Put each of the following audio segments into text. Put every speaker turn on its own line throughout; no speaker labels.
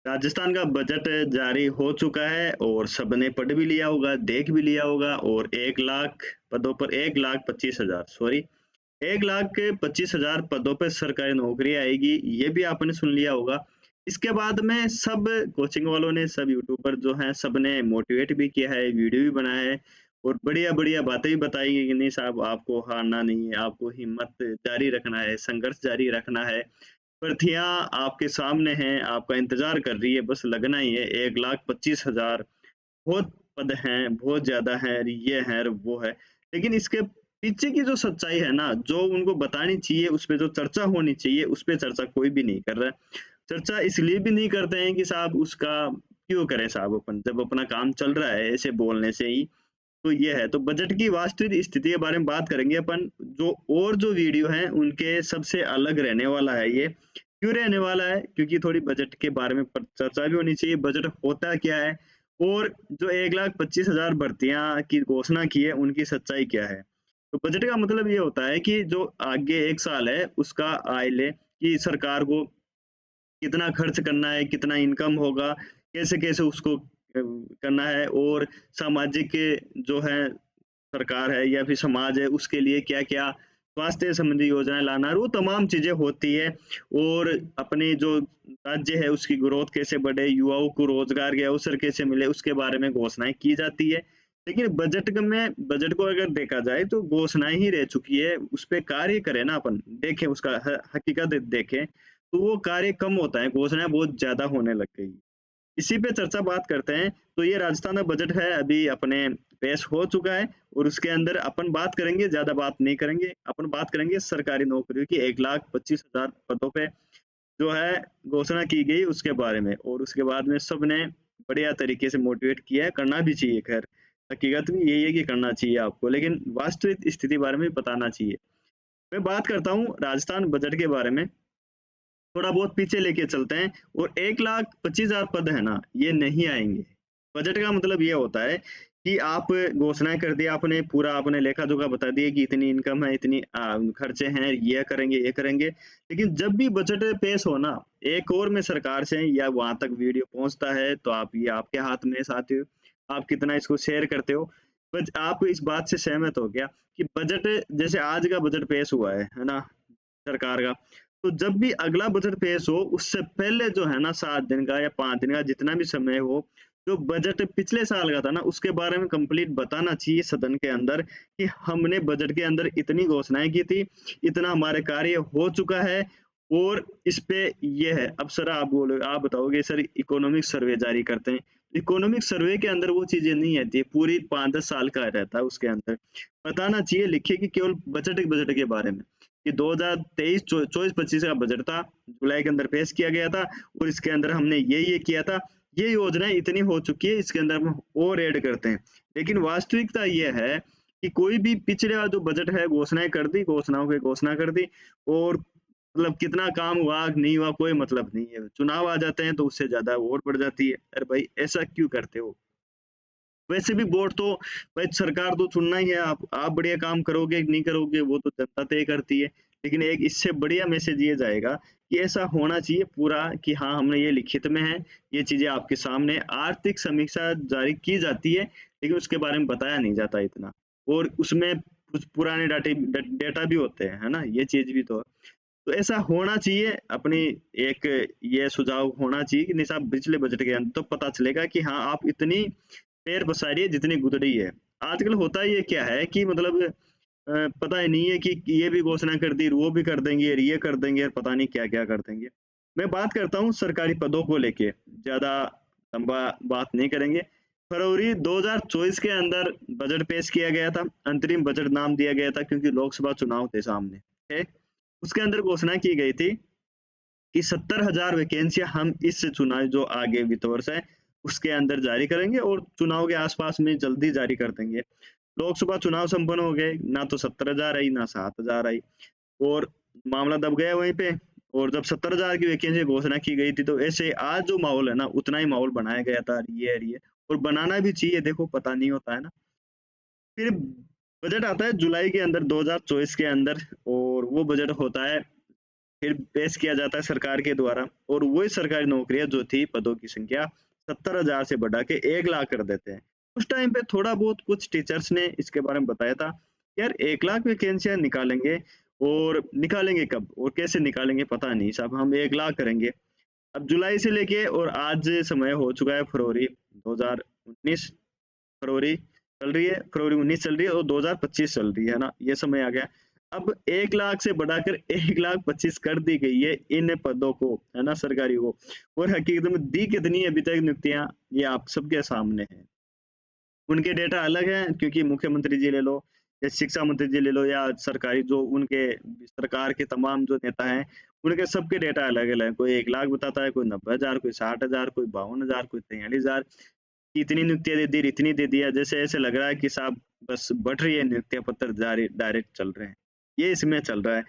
राजस्थान का बजट जारी हो चुका है और सबने पढ़ भी लिया होगा, देख भी लिया होगा और 1 लाख पदों पर 1 लाख 25 हज़ार 1 लाख 25 हज़ार पदों पे सरकारी नौकरी आएगी, ये भी आपने सुन लिया होगा। इसके बाद में सब कोचिंग वालों ने, सब यूट्यूबर जो हैं, सबने मोटिवेट भी किया है, वीडियो भी बनाया है और बढ़िया-बढ़िया बातें भी बताई हैं कि नहीं साहब आपको हारना नहीं है, आपको हिम्मत जारी रखना है, संघर्ष जारी रखना है। भर्तियाँ आपके सामने हैं, आपका इंतज़ार कर रही है, बस लगना ही है। 1 लाख 25 हज़ार बहुत पद हैं, बहुत ज़्यादा हैं, ये है, वो है। लेकिन इसके पीछे की जो सच्चाई है ना, जो उनको बतानी चाहिए, उसपे जो चर्चा होनी चाहिए, उसपे चर्चा कोई भी नहीं कर रहा है। चर्चा इसलिए भी नहीं करते हैं कि साहब उसका क्यों करें साहब अपन, जब अपना काम चल रहा है ऐसे बोलने से ही। तो ये है, तो बजट की वास्तविक स्थिति के बारे में बात करेंगे अपन। जो और जो वीडियो हैं उनके सबसे अलग रहने वाला है ये। क्यों रहने वाला है? क्योंकि थोड़ी बजट के बारे में चर्चा भी होनी चाहिए, बजट होता क्या है और जो 1,25,000 भर्तियाँ की घोषणा की है उनकी सच्चाई क्या है? तो बजट का मतलब ये होता है कि जो आगे 1 साल है उसका आय ले कि सरकार को कितना खर्च करना है, कितना इनकम होगा, कैसे-कैसे उसको करना है और सामाजिक जो है सरकार है या फिर समाज है उसके लिए क्या-क्या स्वास्थ्य संबंधी योजनाएँ लाना है, वो तमाम चीज़ें होती है और अपने जो राज्य है उसकी ग्रोथ कैसे बढ़े, युवाओं को रोज़गार के अवसर कैसे मिले, उसके बारे में घोषणाएँ की जाती है। लेकिन बजट को अगर देखा जाए तो घोषणाएँ ही रह चुकी है, उसपे कार्य करें ना अपन, देखें उसका हकीकत देखें, तो वो कार्य कम होता है, घोषणाएँ बहुत ज़्यादा होने लग गई। इसी पे चर्चा बात करते हैं, तो ये राजस्थान का बजट है, अभी अपने पेश हो चुका है और उसके अंदर अपन बात करेंगे, ज़्यादा बात नहीं करेंगे, अपन बात करेंगे सरकारी नौकरियों की 1,25,000 पदों पे जो है घोषणा की गई उसके बारे में और उसके बाद में सबने बढ़िया तरीके से मोटिवेट किया है, करना भी चाहिए खैर। हकीकत भी यही है कि करना चाहिए आपको, लेकिन वास्तविक स्थिति बारे में बताना चाहिए। मैं बात करता हूँ राजस्थान बजट के बारे में, थोड़ा बहुत पीछे लेके चलते हैं और 1,25,000 पद है ना, ये नहीं आएँगे। बजट का मतलब ये होता है कि आप घोषणाएँ कर दिया आपने, पूरा आपने लेखा-जोखा बता दिया कि इतनी इनकम है, इतनी खर्चे हैं, ये करेंगे। लेकिन जब भी बजट पेश हो ना, एक ओर में सरकार से या वहाँ तक वीडियो पहुँचता है, तो आप ये आपके हाथ में है साथियों, आप कितना इसको शेयर करते हो। बस आप इस बात से सहमत हो क्या कि बजट जैसे आज का बजट पेश हुआ है ना? सरकार का। तो जब भी अगला बजट पेश हो, उससे पहले जो है ना 7 दिन का या 5 दिन का जितना भी समय हो, जो बजट पिछले साल का था ना, उसके बारे में कंप्लीट बताना चाहिए सदन के अंदर कि हमने बजट के अंदर इतनी घोषणाएँ की थी, इतना हमारे कार्य हो चुका है और इस पे ये है। अब सर आप बताओगे सर इकोनॉमिक सर्वे जारी करते हैं। इकोनॉमिक सर्वे के अंदर वो चीज़ें नहीं आती है, पूरी 5-10 साल का रहता है उसके अंदर। बताना चाहिए लिखिए कि केवल बजट के बारे में। कि 2023 24-25 का बजट था, जुलाई के अंदर पेश किया गया था और इसके अंदर हमने ये किया था। ये योजनाएँ इतनी हो चुकी है, इसके अंदर हम और ऐड करते हैं। लेकिन वास्तविकता ये है कि कोई भी पिछले वाला जो बजट है घोषणाएँ कर दी, घोषणाओं पे घोषणा कर दी और मतलब कितना काम हुआ, नहीं हुआ कोई मतलब नहीं है। चुनाव आ जाते हैं तो उससे ज़्यादा और बढ़ जाती है। अरे भाई ऐसा क्यों करते हो? वैसे भी वोट तो भाई सरकार तो चुनना ही है, आप बढ़िया काम करोगे कि नहीं करोगे वो तो जनता तय करती है। लेकिन एक इससे बढ़िया मैसेज ये जाएगा कि ऐसा होना चाहिए पूरा कि हाँ, हमने ये लिखित में है, ये चीज़ें आपके सामने आर्थिक समीक्षा जारी की जाती है, लेकिन उसके बारे में बताया नहीं जाता इतना। और उसमें कुछ पुराने डेटा भी होते हैं, है ना? ये चीज़ भी तो है। तो ऐसा होना चाहिए अपनी एक ये सुझाव होना चाहिए कि नहीं साहब पिछले बजट के अंदर तो पता चलेगा कि हाँ, आप इतनी पैर पसारी है जितनी गुदड़ी है। आजकल होता ये क्या है कि मतलब पता ही नहीं है कि ये भी घोषणा कर दी, वो भी कर देंगे, ये कर देंगे, पता नहीं क्या-क्या कर देंगे। मैं बात करता हूँ सरकारी पदों को लेके, ज़्यादा लंबा बात नहीं करेंगे। फरवरी 2024 के अंदर बजट पेश किया गया था, अंतरिम बजट नाम दिया गया था क्योंकि लोकसभा चुनाव थे सामने, है। उसके अंदर घोषणा की गई थी कि 70,000 वैकेंसियाँ हम इस चुनाव जो आगे वित्त वर्ष है, उसके अंदर जारी करेंगे और चुनाव के आस-पास में जल्दी जारी कर देंगे। लोकसभा चुनाव संपन्न हो गए, ना तो 70,000 आई, ना 7,000 आई और मामला दब गया वहीं पे और जब 70,000 की वैकेंसी घोषणा की गई थी, तो ऐसे आज जो माहौल है ना, उतना ही माहौल बनाया गया था, ये है ये और बनाना भी चाहिए, देखो पता नहीं होता है ना। फिर बजट आता है जुलाई के अंदर 2024 के अंदर और वो बजट होता है फिर पेश किया जाता है सरकार के द्वारा, और वही सरकारी नौकरियां जो थी, पदों की संख्या 70,000 से बढ़ा के 1 लाख कर देते हैं। उस टाइम पे थोड़ा बहुत कुछ टीचर्स ने इसके बारे में बताया था, यार 1 लाख वैकेंसियां निकालेंगे, और निकालेंगे कब और कैसे निकालेंगे पता नहीं साहब, हम 1 लाख करेंगे। अब जुलाई से लेके और आज समय हो चुका है फरवरी 2019, फरवरी चल रही है, फरवरी 19 चल रही है और 2025 चल रही है ना, ये समय आ गया। अब 1 लाख से बढ़ाकर 1,25,000 कर दी गई है इन पदों को, है ना, सरकारी को। और हकीकत में दी कितनी है अभी तक नियुक्तियां, ये आप सबके सामने है। उनके डेटा अलग है, क्योंकि मुख्यमंत्री जी ले लो या शिक्षा मंत्री जी ले लो या सरकारी जो उनके सरकार के तमाम जो नेता हैं, उनके सबके डेटा अलग अलग है। कोई 1 लाख बताता है, कोई 90,000, कोई 60,000, कोई 52,000, कोई 43,000। इतनी नियुक्तियां दे दी, इतनी दे दिया, जैसे ऐसे लग रहा है कि साहब बस बढ़ रही है, नियुक्तियां पत्र जारी डायरेक्ट चल रहे हैं, ये इसमें चल रहा है।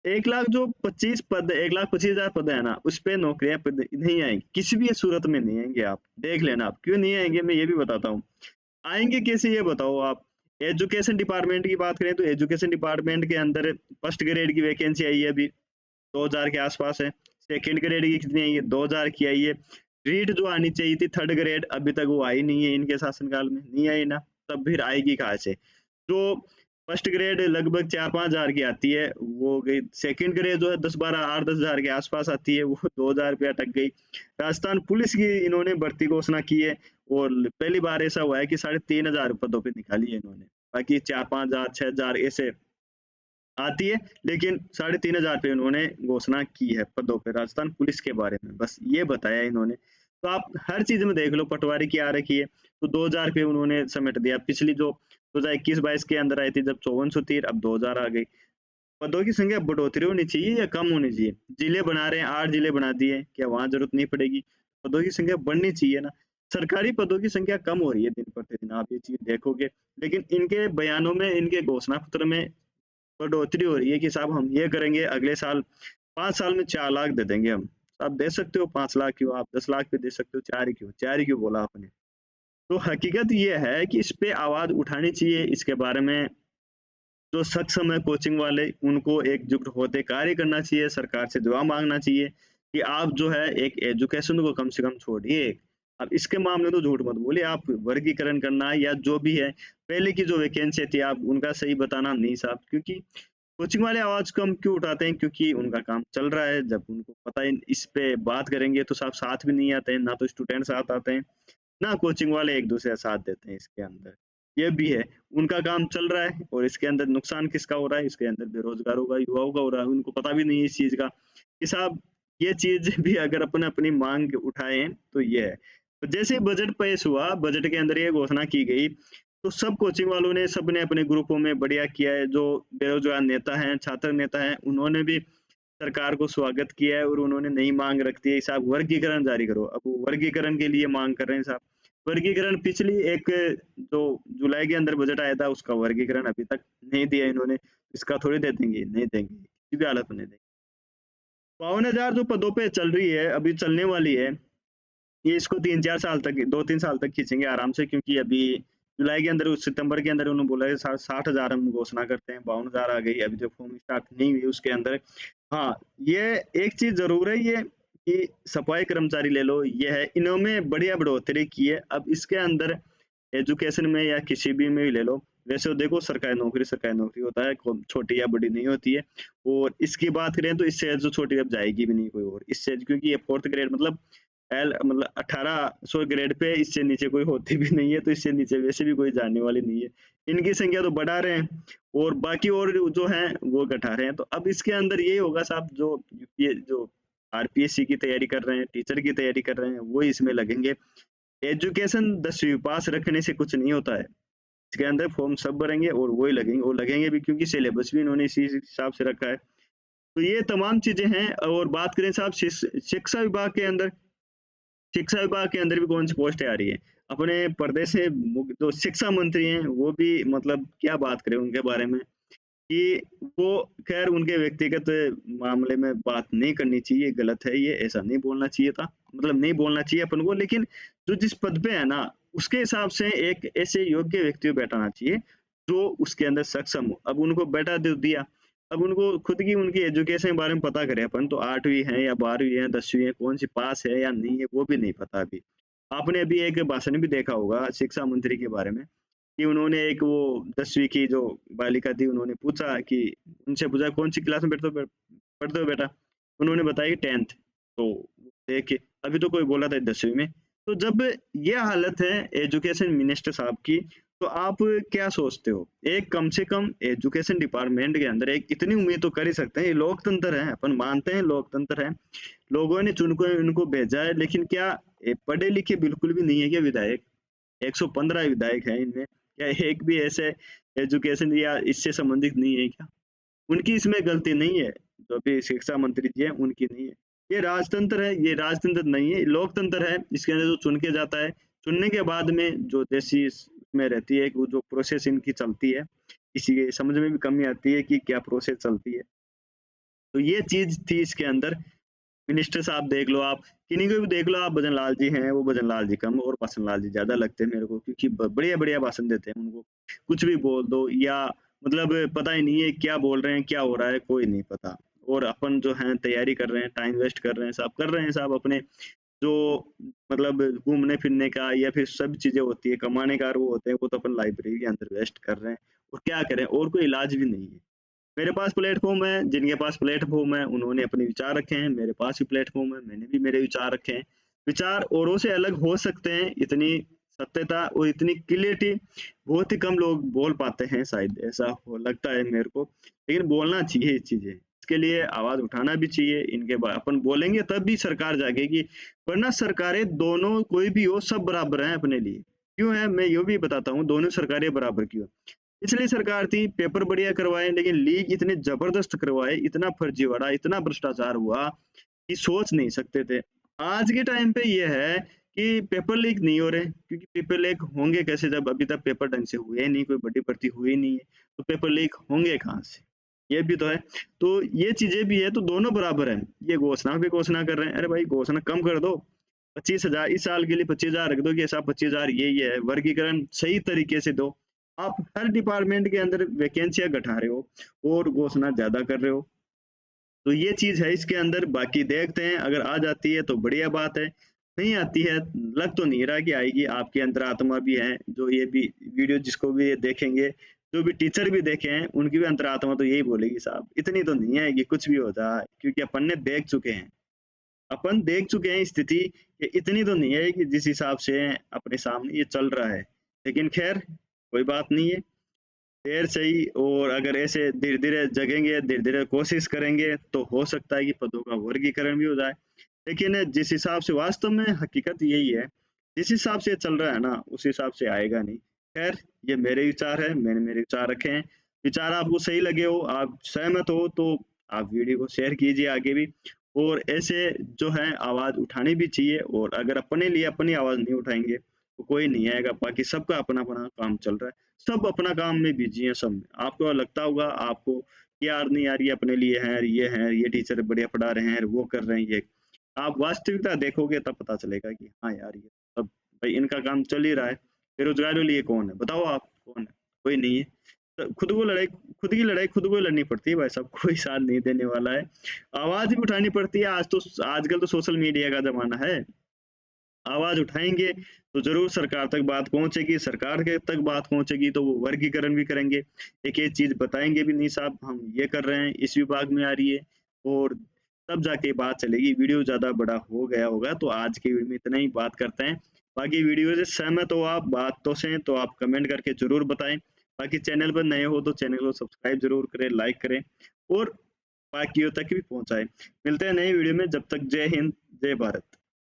1 लाख जो 25 पद, 1,25,000 पद है ना, उस पे नौकरियां नहीं आएंगी, किसी भी सूरत में नहीं आएंगे। आप देख लेना, आप क्यों नहीं आएंगे मैं ये भी बताता हूँ। आएंगे कैसे ये बताओ आप। एजुकेशन डिपार्टमेंट की बात करें तो एजुकेशन डिपार्टमेंट के अंदर फर्स्ट ग्रेड की वैकेंसी आई है अभी, 2000 के आसपास है। सेकंड ग्रेड की कितनी आई है, 2000 की आई है। रीट जो आनी चाहिए थी थर्ड ग्रेड, अभी तक वो आई नहीं है, इनके शासनकाल में नहीं आई ना, तब फिर आएगी कहाँ से। जो फर्स्ट ग्रेड लगभग 4-5 हजार की आती है वो गई, सेकंड ग्रेड जो है 10-12, 8-10 हजार के आसपास आती है, वो 2000 रुपया अटक गई। राजस्थान पुलिस की इन्होंने भर्ती घोषणा की है, और पहली बार ऐसा हुआ है कि 3,500 पदों पे निकाली है इन्होंने। बाकी 4-5 हजार 6 हजार ऐसे आती है, लेकिन 3,500 पे उन्होंने घोषणा की है पदों पे राजस्थान पुलिस के बारे में, बस ये बताया इन्होंने। तो आप हर चीज में देख लो, पटवारी की आ रखी है तो 2,000 पे उन्होंने समेट दिया। पिछली जो 2021-22 के अंदर आई थी जब 5400 थी, अब 2,000 आ गई। पदों की संख्या बढ़ोतरी होनी चाहिए या कम होनी चाहिए। जिले बना रहे हैं, 8 जिले बना दिए, क्या वहां जरूरत नहीं पड़ेगी। पदों की संख्या बढ़नी चाहिए ना। सरकारी पदों की संख्या कम हो रही है दिन प्रतिदिन, आप ये चीज देखोगे, लेकिन इनके बयानों में, इनके घोषणा पत्र में बढ़ोतरी हो रही है कि साहब हम ये करेंगे, अगले साल 5 साल में 4 लाख दे देंगे हम। आप दे सकते हो 5 लाख क्यों, आप 10 लाख पे दे सकते हो, 4 ही क्यों, 4 ही क्यों बोला आपने। तो हकीकत ये है कि इस पे आवाज उठानी चाहिए, इसके बारे में जो सक्षम है कोचिंग वाले, उनको एकजुट होते कार्य करना चाहिए, सरकार से जवाब मांगना चाहिए कि आप जो है एक एजुकेशन को कम से कम छोड़िए। अब इसके मामले में तो झूठ मत बोलिए, आप वर्गीकरण करना या जो भी है, पहले की जो वैकेंसी थी आप उनका सही बताना नहीं साहब, क्योंकि कोचिंग वाले आवाज कम क्यों उठाते हैं, क्योंकि उनका काम चल रहा है। जब उनको पता है इस पे बात करेंगे तो साहब साथ भी नहीं आते हैं, ना तो स्टूडेंट साथ आते हैं, ना कोचिंग वाले एक दूसरे का साथ देते हैं इसके अंदर। ये भी है, उनका काम चल रहा है, और इसके अंदर नुकसान किसका हो रहा है, इसके अंदर बेरोजगारों का, युवाओं का हो रहा है। उनको पता भी नहीं है इस चीज का कि साहब ये चीज भी अगर अपन अपनी मांग उठाए तो ये है। तो जैसे बजट पेश हुआ, बजट के अंदर ये घोषणा की गई, तो सब कोचिंग वालों ने, सबने अपने ग्रुपों में बढ़िया किया है। जो बेरोजगार नेता हैं, छात्र नेता हैं, उन्होंने भी सरकार को स्वागत किया है, और उन्होंने नई मांग रख दी है, साहब वर्गीकरण जारी करो। अब वो वर्गीकरण के लिए मांग कर रहे हैं साहब। वर्गीकरण पिछली एक जो जुलाई के अंदर बजट आया था, उसका वर्गीकरण अभी तक नहीं दिया इन्होंने। इसका थोड़ी दे देंगे, नहीं देंगे, किसी भी हालत में नहीं देंगे। 52,000 जो पदों पे चल रही है, अभी चलने वाली है, ये इसको 3-4 साल तक, 2-3 साल तक खींचेंगे आराम से, क्योंकि अभी जुलाई के अंदर, उस सितंबर के अंदर उन्होंने बोला है 60,000 हम घोषणा करते हैं, 52,000 आ गई, अभी जो फॉर्म स्टार्ट नहीं हुई उसके अंदर। हाँ, ये एक चीज जरूर है, ये कि सफाई कर्मचारी ले लो, ये है, इन्होंने बढ़िया बढ़ोतरी की है। अब इसके अंदर एजुकेशन में या किसी भी में भी ले लो, वैसे तो देखो सरकारी नौकरी होता है, छोटी या बड़ी नहीं होती है। और इसकी बात करें तो इससे जो छोटी अब जाएगी भी नहीं कोई और, इससे, क्योंकि ये फोर्थ ग्रेड मतलब एल मतलब 1800 ग्रेड पे, इससे नीचे कोई होती भी नहीं है, तो इससे नीचे वैसे भी कोई जाने वाली नहीं है। इनकी संख्या तो बढ़ा रहे हैं, और बाकी और जो है वो घटा रहे हैं। तो अब इसके अंदर यही होगा साहब, जो ये जो आरपीएससी की तैयारी कर रहे हैं, टीचर की तैयारी कर रहे हैं, वो इसमें लगेंगे। एजुकेशन 10वीं पास रखने से कुछ नहीं होता है, इसके अंदर फॉर्म सब भरेंगे और वही लगेंगे, और लगेंगे भी, क्योंकि सिलेबस भी इन्होंने इसी हिसाब से रखा है। तो ये तमाम चीजें हैं। और बात करें साहब शिक्षा विभाग के अंदर, शिक्षा विभाग के अंदर भी कौन सी पोस्ट आ रही है। अपने प्रदेश से जो शिक्षा मंत्री हैं, वो भी मतलब क्या बात करें उनके बारे में, कि वो, खैर उनके व्यक्तिगत मामले में बात नहीं करनी चाहिए, गलत है ये, ऐसा नहीं बोलना चाहिए था, मतलब नहीं बोलना चाहिए अपन को। लेकिन जो जिस पद पे है ना, उसके हिसाब से एक ऐसे योग्य व्यक्ति को बैठाना चाहिए जो उसके अंदर सक्षम हो। अब उनको बैठा दे दिया, अब उनको खुद की उनकी एजुकेशन के बारे में पता करें अपन, तो 8वीं है या 12वीं है, 10वीं है, कौन सी पास है या नहीं है, वो भी नहीं पता अभी। आपने अभी एक भाषण भी देखा होगा शिक्षा मंत्री के बारे में, कि उन्होंने एक वो 10वीं की जो बालिका थी, उन्होंने पूछा कि उनसे पूछा कौन सी क्लास में पढ़ते हो बेटा? उन्होंने बताया कि 10th। तो देखिए, अभी तो कोई बोला था 10वीं में। तो जब ये हालत है एजुकेशन मिनिस्टर साहब की, तो आप क्या सोचते हो? एक कम से कम एजुकेशन डिपार्टमेंट के अंदर एक इतनी उम्मीद तो कर ही सकते हैं, ये लोकतंत्र है, अपन मानते हैं लोकतंत्र है। लोगों ने चुन के इनको भेजा है, लेकिन क्या पढ़े लिखे बिल्कुल भी नहीं है क्या विधायक? 115 विधायक हैं इनमें, क्या एक भी ऐसे एजुकेशन या इससे संबंधित नहीं है क्या? उनकी इसमें गलती नहीं है, जो भी शिक्षा मंत्री जी हैं उनकी नहीं है। ये राजतंत्र है, ये राजतंत्र नहीं है, लोकतंत्र है। इसके अंदर जो चुन के जाता है, चुनने के बाद में जो जैसी में रहती है, वो जो प्रोसेस इनकी चलती है, किसी के समझ में भी कमी आती है कि क्या प्रोसेस चलती है। तो ये चीज़ थी इसके अंदर। मिनिस्टर साहब देख लो आप, किन्हीं को भी देख लो आप, भजन लाल जी हैं, वो भजन लाल जी कम और भाषण लाल जी ज़्यादा लगते हैं मेरे को, क्योंकि ब बढ़िया-बढ़िया भाषण देते हैं उनको। कुछ भी बोल दो, या मतलब पता ही नहीं है क्या बोल रहे हैं, क्या हो रहा है, कोई नहीं पता। और अपन जो हैं तैयारी कर रहे हैं, टाइम वेस्ट कर रहे हैं, सब कर रहे हैं साहब अपने जो मतलब घूमने-फिरने का या फिर सब चीज़ें होती है, कमाने का वो होते हैं, वो तो अपन लाइब्रेरी के अंदर वेस्ट कर रहे हैं। और क्या करें, और कोई इलाज भी नहीं है। मेरे पास प्लेटफ़ॉर्म है, जिनके पास प्लेटफ़ॉर्म है, उन्होंने अपने विचार रखे हैं, मेरे पास भी प्लेटफ़ॉर्म है, मैंने भी मेरे विचार रखे हैं। विचार औरों से अलग हो सकते हैं, इतनी सत्यता और इतनी क्लैरिटी बहुत ही कम लोग बोल पाते हैं शायद, ऐसा हो लगता है मेरे को। लेकिन बोलना चाहिए ये चीज़ें, इसके लिए आवाज़ उठाना भी चाहिए, इनके बा अपन बोलेंगे तब भी सरकार जागेगी, वरना सरकारें दोनों कोई भी हो, सब बराबर हैं अपने लिए। क्यों है? मैं ये भी बताता हूँ, दोनों सरकारें बराबर क्यों? पिछली सरकार थी, पेपर बढ़िया करवाए, लेकिन लीक इतने जबरदस्त करवाए, इतना फर्जीवाड़ा, इतना भ्रष्टाचार हुआ कि सोच नहीं सकते थे। आज के टाइम पे ये है कि पेपर लीक नहीं हो रहे, क्योंकि पेपर लीक होंगे कैसे जब अभी तक पेपर ढंग से हुए ही नहीं, कोई बड़ी भर्ती हुई नहीं है, तो पेपर लीक होंगे कहाँ से? ये भी तो है। तो ये चीज़ें भी है, तो दोनों बराबर हैं। ये घोषणा भी घोषणा कर रहे हैं, अरे भाई घोषणा कम कर दो, 25,000 इस साल के लिए 25,000 रख दो कि ऐसा 25,000 ये है, वर्गीकरण सही तरीके से दो। आप हर डिपार्टमेंट के अंदर वैकेंसियाँ घटा रहे हो और घोषणा ज़्यादा कर रहे हो। तो ये चीज़ है इसके अंदर, बाकी देखते हैं, अगर आ जाती है तो बढ़िया बात है, नहीं आती है, लग तो नहीं रहा कि आएगी। आपकी अंतरात्मा भी है, जो ये भी वीडियो जिसको भी ये देखेंगे, जो भी टीचर भी देखे हैं, उनकी भी अंतरात्मा तो यही बोलेगी साहब इतनी तो नहीं है कि कुछ भी हो जाए, क्योंकि अपन ने देख चुके हैं। अपन देख चुके हैं स्थिति कि इतनी तो नहीं है कि जिस हिसाब से अपने सामने ये चल रहा है। लेकिन ख़ैर कोई बात नहीं है, देर सही, और अगर ऐसे धीरे-धीरे जगेंगे, धीरे-धीरे कोशिश करेंगे, तो हो सकता है कि पदों का वर्गीकरण भी हो जाए। लेकिन जिस हिसाब से वास्तव में हकीकत यही है, जिस हिसाब से चल रहा है ना, उस हिसाब से आएगा नहीं। ख़ैर ये मेरे विचार हैं, मैंने मेरे विचार रखे हैं। विचार आपको सही लगे हो, आप सहमत हो, तो आप वीडियो को शेयर कीजिए आगे भी, और ऐसे जो है आवाज़ उठानी भी चाहिए, और अगर अपने लिए अपनी आवाज़ नहीं उठाएँगे, तो कोई नहीं आएगा। बाकी सबका अपना-अपना काम चल रहा है। सब अपना काम में बिज़ी हैं सब। आपको लगता होगा आपको कि यार नहीं यार, ये अपने लिए हैं, ये टीचर बढ़िया पढ़ा रहे हैं, वो कर रहे हैं ये। आप वास्तविकता देखोगे तब पता चलेगा कि हाँ यार, ये सब भाई इनका काम चल ही रहा है। बेरोज़गारों के लिए कौन है? बताओ आप कौन है? कोई नहीं है। तो खुद की लड़ाई खुद को ही लड़नी पड़ती है भाई साहब, कोई साथ नहीं देने वाला है। आवाज़ भी उठानी पड़ती है। आजकल तो सोशल मीडिया का ज़माना है। आवाज़ उठाएँगे तो ज़रूर सरकार तक बात पहुँचेगी, सरकार के तक बात पहुँचेगी तो वो वर्गीकरण भी करेंगे। एक-एक चीज़ बताएँगे भी, नहीं साहब हम ये कर रहे हैं, इस विभाग में आ रही है, और तब जाके बात चलेगी। वीडियो ज़्यादा बड़ा हो गया होगा, तो आज की वीडियो में इतना ही बात करते हैं। बाकी वीडियो से सहमत हो आप बातों से, तो आप कमेंट करके ज़रूर बताएँ। बाकी चैनल पर नए हो तो चैनल को सब्सक्राइब ज़रूर करें, लाइक करें, और बाकियों तक भी पहुँचाएँ। मिलते हैं नई वीडियो में, जब तक जय हिंद, जय भारत।